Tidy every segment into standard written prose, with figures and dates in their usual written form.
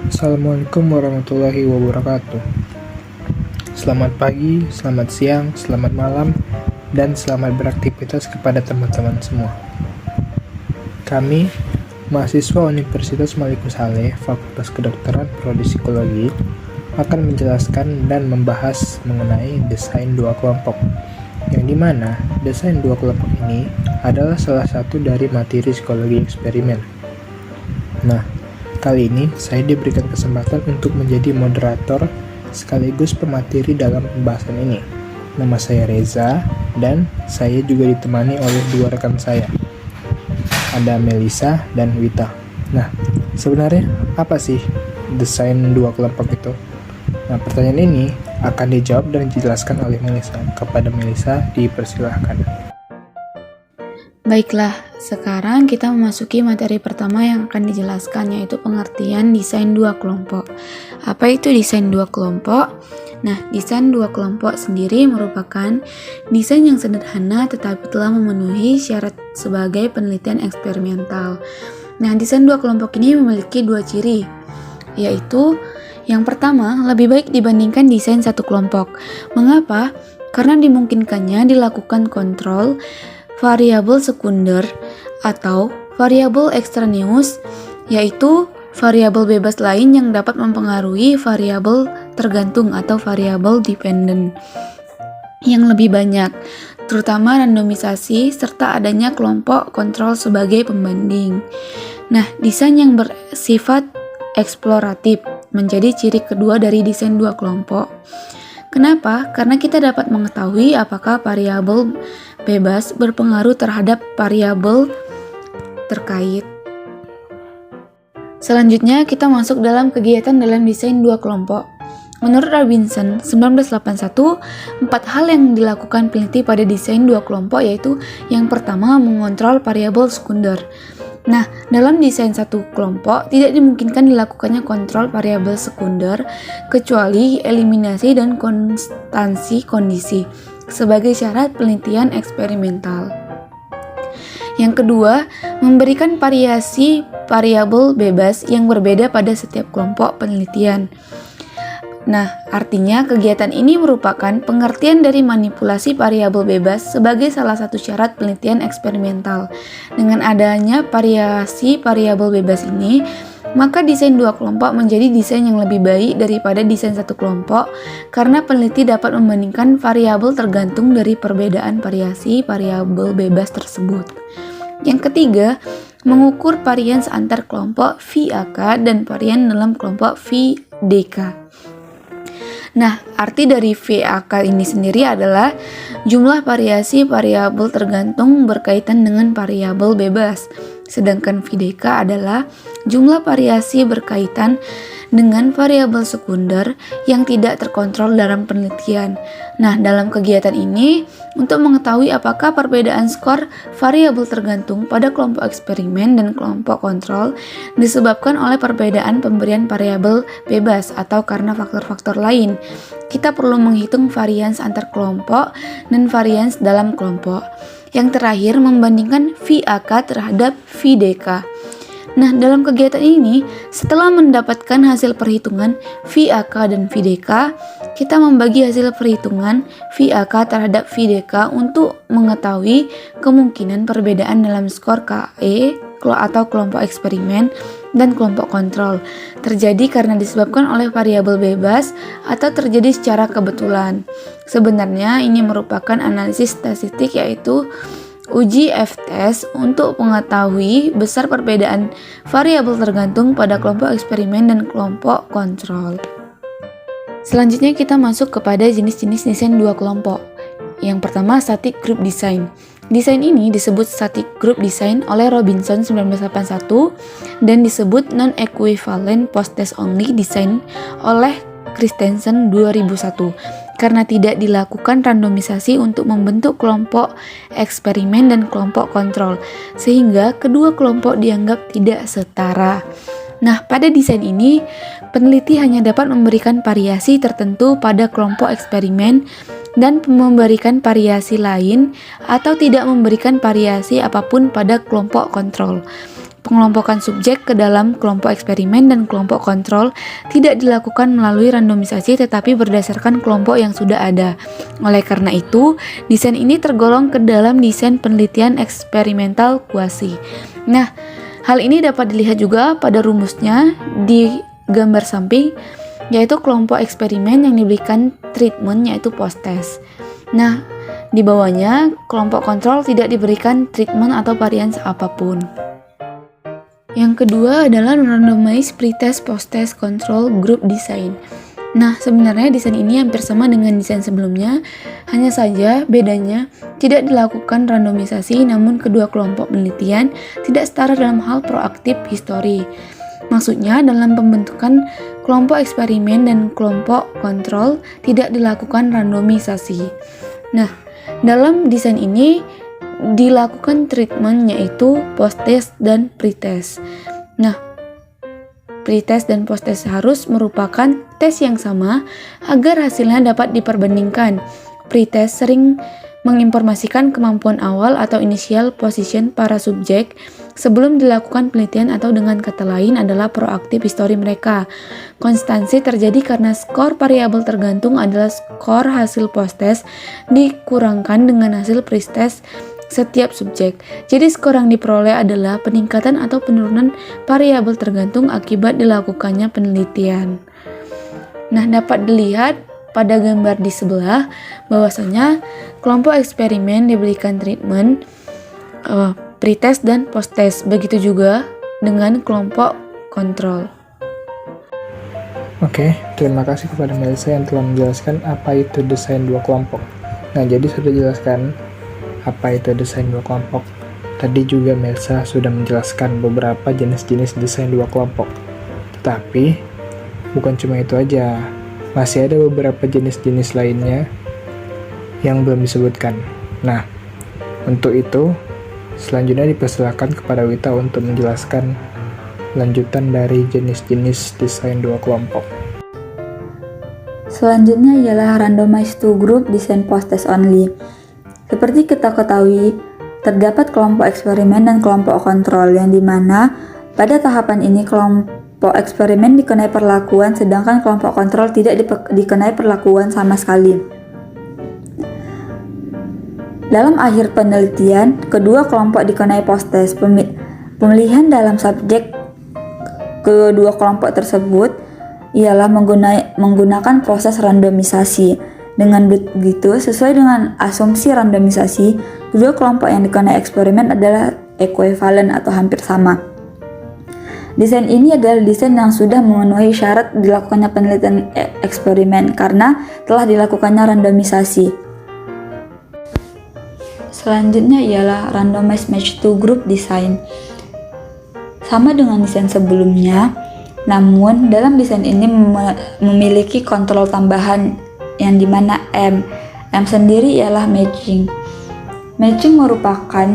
Assalamualaikum warahmatullahi wabarakatuh. Selamat pagi, selamat siang, selamat malam, dan selamat beraktivitas kepada teman-teman semua. Kami, mahasiswa Universitas Malikus Saleh, Fakultas Kedokteran Prodi Psikologi, akan menjelaskan dan membahas mengenai desain dua kelompok, yang dimana desain dua kelompok ini adalah salah satu dari materi psikologi eksperimen. Nah, kali ini saya diberikan kesempatan untuk menjadi moderator sekaligus pemateri dalam pembahasan ini. Nama saya Reza dan saya juga ditemani oleh dua rekan saya. Ada Melisa dan Wita. Nah, sebenarnya apa sih desain dua kelompok itu? Nah, pertanyaan ini akan dijawab dan dijelaskan oleh Melisa. Kepada Melisa, dipersilahkan. Baiklah, sekarang kita memasuki materi pertama yang akan dijelaskan, yaitu pengertian desain dua kelompok. Apa itu desain dua kelompok? Nah, desain dua kelompok sendiri merupakan desain yang sederhana tetapi telah memenuhi syarat sebagai penelitian eksperimental. Nah, desain dua kelompok ini memiliki dua ciri, yaitu yang pertama, lebih baik dibandingkan desain satu kelompok. Mengapa? Karena dimungkinkannya dilakukan kontrol variabel sekunder atau variabel ekstraneus, yaitu variabel bebas lain yang dapat mempengaruhi variabel tergantung atau variabel dependent yang lebih banyak, terutama randomisasi serta adanya kelompok kontrol sebagai pembanding. Nah, desain yang bersifat eksploratif menjadi ciri kedua dari desain dua kelompok. Kenapa? Karena kita dapat mengetahui apakah variabel bebas berpengaruh terhadap variabel terkait. Selanjutnya, kita masuk dalam kegiatan dalam desain dua kelompok. Menurut Robinson, 1981, 4 hal yang dilakukan peneliti pada desain dua kelompok yaitu yang pertama, mengontrol variabel sekunder. Nah, dalam desain satu kelompok tidak dimungkinkan dilakukannya kontrol variabel sekunder kecuali eliminasi dan konstansi kondisi sebagai syarat penelitian eksperimental. Yang kedua, memberikan variasi variabel bebas yang berbeda pada setiap kelompok penelitian. Nah, artinya kegiatan ini merupakan pengertian dari manipulasi variabel bebas sebagai salah satu syarat penelitian eksperimental. Dengan adanya variasi variabel bebas ini, maka desain dua kelompok menjadi desain yang lebih baik daripada desain satu kelompok karena peneliti dapat membandingkan variabel tergantung dari perbedaan variasi variabel bebas tersebut. Yang ketiga, mengukur varians antar kelompok VAK dan varian dalam kelompok VDK. Nah, arti dari VAK ini sendiri adalah jumlah variasi variabel tergantung berkaitan dengan variabel bebas, sedangkan VDK adalah jumlah variasi berkaitan dengan variabel sekunder yang tidak terkontrol dalam penelitian. Nah, dalam kegiatan ini, untuk mengetahui apakah perbedaan skor variabel tergantung pada kelompok eksperimen dan kelompok kontrol disebabkan oleh perbedaan pemberian variabel bebas atau karena faktor-faktor lain, kita perlu menghitung varians antar kelompok dan varians dalam kelompok. Yang terakhir, membandingkan VAK terhadap VDK. Nah, dalam kegiatan ini, setelah mendapatkan hasil perhitungan VAK dan VDK, kita membagi hasil perhitungan VAK terhadap VDK untuk mengetahui kemungkinan perbedaan dalam skor KE atau kelompok eksperimen dan kelompok kontrol terjadi karena disebabkan oleh variabel bebas atau terjadi secara kebetulan. Sebenarnya ini merupakan analisis statistik, yaitu uji F-test untuk mengetahui besar perbedaan variabel tergantung pada kelompok eksperimen dan kelompok kontrol. Selanjutnya kita masuk kepada jenis-jenis desain dua kelompok. Yang pertama, static group design. Desain ini disebut static group design oleh Robinson 1981 dan disebut non-equivalent post-test only design oleh Christensen 2001 karena tidak dilakukan randomisasi untuk membentuk kelompok eksperimen dan kelompok kontrol, sehingga kedua kelompok dianggap tidak setara. Nah, pada desain ini, peneliti hanya dapat memberikan variasi tertentu pada kelompok eksperimen dan memberikan variasi lain atau tidak memberikan variasi apapun pada kelompok kontrol. pengelompokan subjek ke dalam kelompok eksperimen dan kelompok kontrol tidak dilakukan melalui randomisasi tetapi berdasarkan kelompok yang sudah ada. Oleh karena itu, desain ini tergolong ke dalam desain penelitian eksperimental kuasi. Nah, hal ini dapat dilihat juga pada rumusnya di gambar samping, yaitu kelompok eksperimen yang diberikan treatment yaitu post-test. Nah, di bawahnya kelompok kontrol tidak diberikan treatment atau varians apapun. Yang kedua adalah randomized pretest post-test control group design. Nah, sebenarnya desain ini hampir sama dengan desain sebelumnya, hanya saja bedanya tidak dilakukan randomisasi, namun kedua kelompok penelitian tidak setara dalam hal proaktif history. Maksudnya, dalam pembentukan kelompok eksperimen dan kelompok kontrol tidak dilakukan randomisasi. Nah, dalam desain ini dilakukan treatment yaitu post-test dan pre-test. Nah, pre-test dan post-test harus merupakan tes yang sama agar hasilnya dapat diperbandingkan. Pre-test sering menginformasikan kemampuan awal atau initial position para subjek sebelum dilakukan penelitian atau dengan kata lain adalah proaktif history mereka. Konstansi terjadi karena skor variabel tergantung adalah skor hasil post-test dikurangkan dengan hasil pre-test setiap subjek. Jadi skor yang diperoleh adalah peningkatan atau penurunan variabel tergantung akibat dilakukannya penelitian. Nah, dapat dilihat pada gambar di sebelah bahwasanya kelompok eksperimen diberikan treatment pre-test dan post-test. Begitu juga dengan kelompok kontrol. Oke, terima kasih kepada Melisa yang telah menjelaskan apa itu desain dua kelompok. Nah, jadi sudah jelaskan apa itu desain dua kelompok. Tadi juga Melisa sudah menjelaskan beberapa jenis-jenis desain dua kelompok. Tetapi, bukan cuma itu aja. Masih ada beberapa jenis-jenis lainnya yang belum disebutkan. Nah, untuk itu, selanjutnya dipersilakan kepada Wita untuk menjelaskan lanjutan dari jenis-jenis desain dua kelompok. Selanjutnya ialah randomized two group design post-test only. Seperti kita ketahui, terdapat kelompok eksperimen dan kelompok kontrol yang dimana pada tahapan ini kelompok eksperimen dikenai perlakuan sedangkan kelompok kontrol tidak dikenai perlakuan sama sekali. Dalam akhir penelitian, kedua kelompok dikenai post-test. Pemilihan dalam subjek kedua kelompok tersebut ialah menggunakan proses randomisasi. Dengan begitu, sesuai dengan asumsi randomisasi, kedua kelompok yang dikenai eksperimen adalah ekuivalen atau hampir sama. Desain ini adalah desain yang sudah memenuhi syarat dilakukannya penelitian eksperimen karena telah dilakukannya randomisasi. Selanjutnya ialah randomized match two group design. Sama dengan desain sebelumnya, namun dalam desain ini memiliki kontrol tambahan yang dimana M sendiri ialah matching. Matching merupakan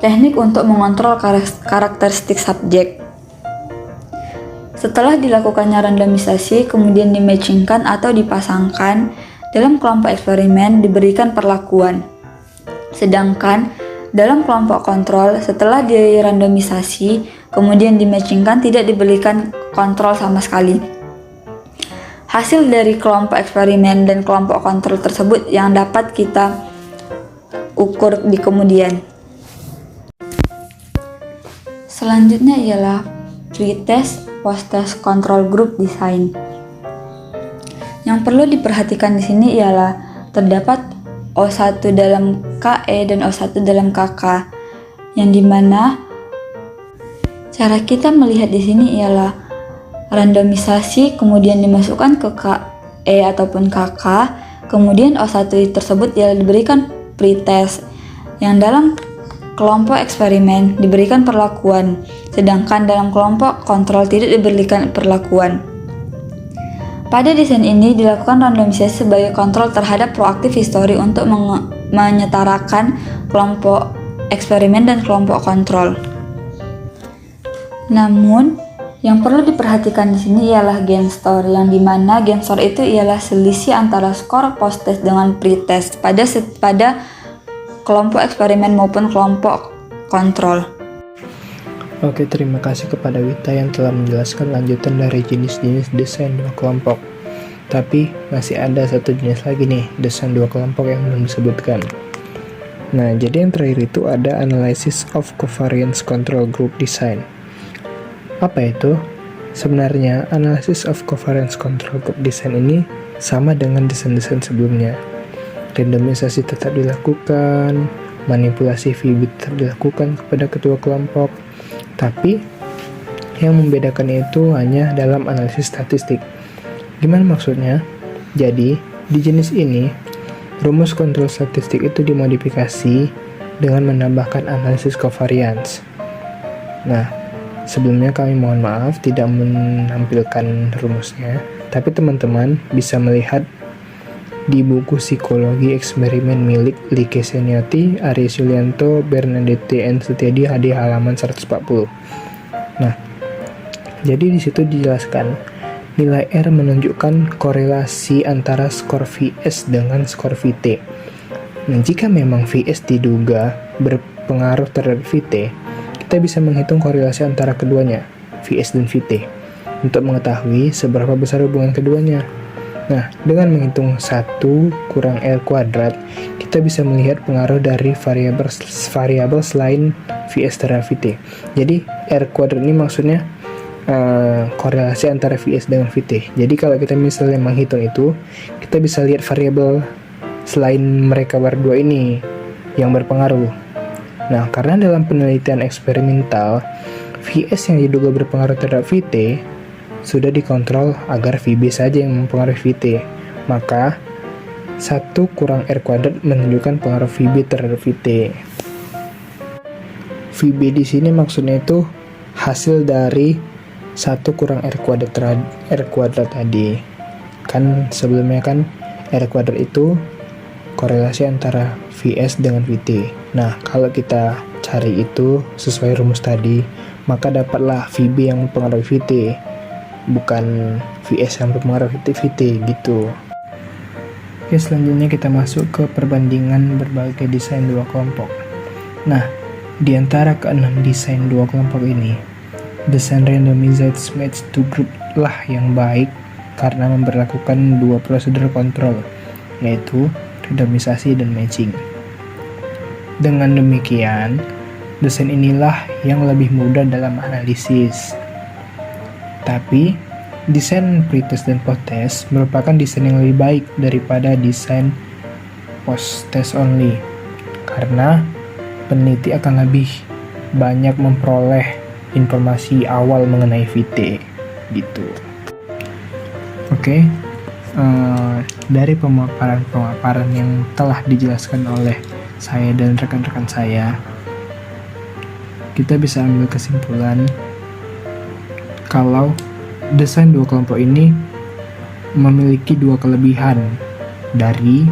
teknik untuk mengontrol karakteristik subjek. Setelah dilakukannya randomisasi, kemudian dimatchingkan atau dipasangkan dalam kelompok eksperimen diberikan perlakuan. Sedangkan dalam kelompok kontrol, setelah dirandomisasi, kemudian dimatchingkan tidak diberikan kontrol sama sekali. Hasil dari kelompok eksperimen dan kelompok kontrol tersebut yang dapat kita ukur di kemudian. Selanjutnya ialah pre-test post-test control group design. Yang perlu diperhatikan di sini ialah terdapat O1 dalam KE dan O1 dalam KK, yang dimana cara kita melihat di sini ialah randomisasi kemudian dimasukkan ke KE ataupun KK, kemudian O1 tersebut ialah diberikan pre-test yang dalam kelompok eksperimen diberikan perlakuan, sedangkan dalam kelompok kontrol tidak diberikan perlakuan. Pada desain ini dilakukan randomisasi sebagai kontrol terhadap proaktif history untuk menyetarakan kelompok eksperimen dan kelompok kontrol. Namun, yang perlu diperhatikan di sini ialah gain score, yang dimana gain score itu ialah selisih antara skor post-test dengan pre-test pada kelompok eksperimen maupun kelompok kontrol. Oke, terima kasih kepada Wita yang telah menjelaskan lanjutan dari jenis-jenis desain dua kelompok. Tapi masih ada satu jenis lagi nih, desain dua kelompok yang belum disebutkan. Nah, jadi yang terakhir itu ada Analysis of Covariance Control Group Design. Apa itu? Sebenarnya, Analysis of Covariance Control Group Design ini sama dengan desain-desain sebelumnya. Randomisasi tetap dilakukan, manipulasi VB tetap dilakukan kepada ketua kelompok, tapi yang membedakan itu hanya dalam analisis statistik. Gimana maksudnya? Jadi, di jenis ini, rumus kontrol statistik itu dimodifikasi dengan menambahkan analisis covariance. Nah, sebelumnya kami mohon maaf tidak menampilkan rumusnya, tapi teman-teman bisa melihat di buku Psikologi Eksperimen milik Like Senioti, Aries Yulianto, Bernadette N. Setiadi, HD halaman 140. Nah, jadi di situ dijelaskan nilai R menunjukkan korelasi antara skor Vs dengan skor Vt. Nah, jika memang Vs diduga berpengaruh terhadap Vt, kita bisa menghitung korelasi antara keduanya, Vs dan Vt, untuk mengetahui seberapa besar hubungan keduanya. Nah, dengan menghitung 1 kurang R kuadrat, kita bisa melihat pengaruh dari variabel selain Vs terhadap Vt. Jadi, R kuadrat ini maksudnya korelasi antara Vs dengan Vt. Jadi, kalau kita misalnya menghitung itu, kita bisa lihat variabel selain mereka berdua ini yang berpengaruh. Nah, karena dalam penelitian eksperimental, Vs yang diduga berpengaruh terhadap Vt sudah dikontrol agar VB saja yang mempengaruhi Vt. Maka 1 kurang R kuadrat menunjukkan pengaruh VB terhadap Vt. VB di sini maksudnya itu hasil dari 1 kurang R kuadrat tadi. Kan sebelumnya kan R kuadrat itu korelasi antara Vs dengan Vt. Nah, kalau kita cari itu sesuai rumus tadi, maka dapatlah VB yang mempengaruhi Vt, bukan Vs yang berpengaruh Vt gitu. Oke, selanjutnya kita masuk ke perbandingan berbagai desain dua kelompok. Nah, di antara ke-6 desain dua kelompok ini, desain randomized match to group lah yang baik karena memberlakukan dua prosedur kontrol, yaitu randomisasi dan matching. Dengan demikian, desain inilah yang lebih mudah dalam analisis. Tapi, desain pretest dan posttest merupakan desain yang lebih baik daripada desain posttest only, karena peneliti akan lebih banyak memperoleh informasi awal mengenai Vt gitu. Oke, dari pemaparan yang telah dijelaskan oleh saya dan rekan-rekan saya, kita bisa ambil kesimpulan kalau desain dua kelompok ini memiliki dua kelebihan dari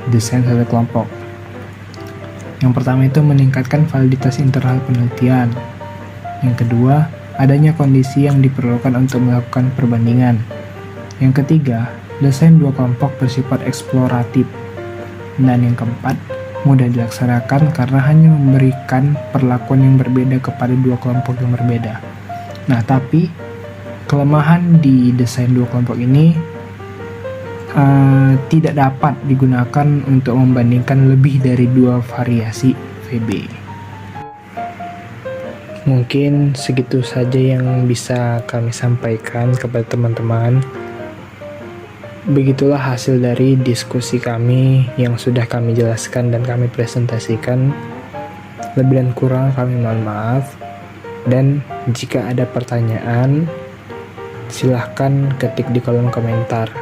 desain satu kelompok. Yang pertama itu meningkatkan validitas internal penelitian. Yang kedua, adanya kondisi yang diperlukan untuk melakukan perbandingan. Yang ketiga, desain dua kelompok bersifat eksploratif. Dan yang keempat, mudah dilaksanakan karena hanya memberikan perlakuan yang berbeda kepada dua kelompok yang berbeda. Nah, tapi kelemahan di desain dua kelompok ini tidak dapat digunakan untuk membandingkan lebih dari dua variasi VB. Mungkin segitu saja yang bisa kami sampaikan kepada teman-teman. Begitulah hasil dari diskusi kami yang sudah kami jelaskan dan kami presentasikan. Lebih dan kurang kami mohon maaf. Dan jika ada pertanyaan, silahkan ketik di kolom komentar.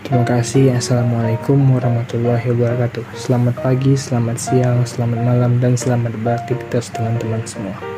Terima kasih. Assalamualaikum warahmatullahi wabarakatuh. Selamat pagi, selamat siang, selamat malam, dan selamat beraktivitas teman-teman semua.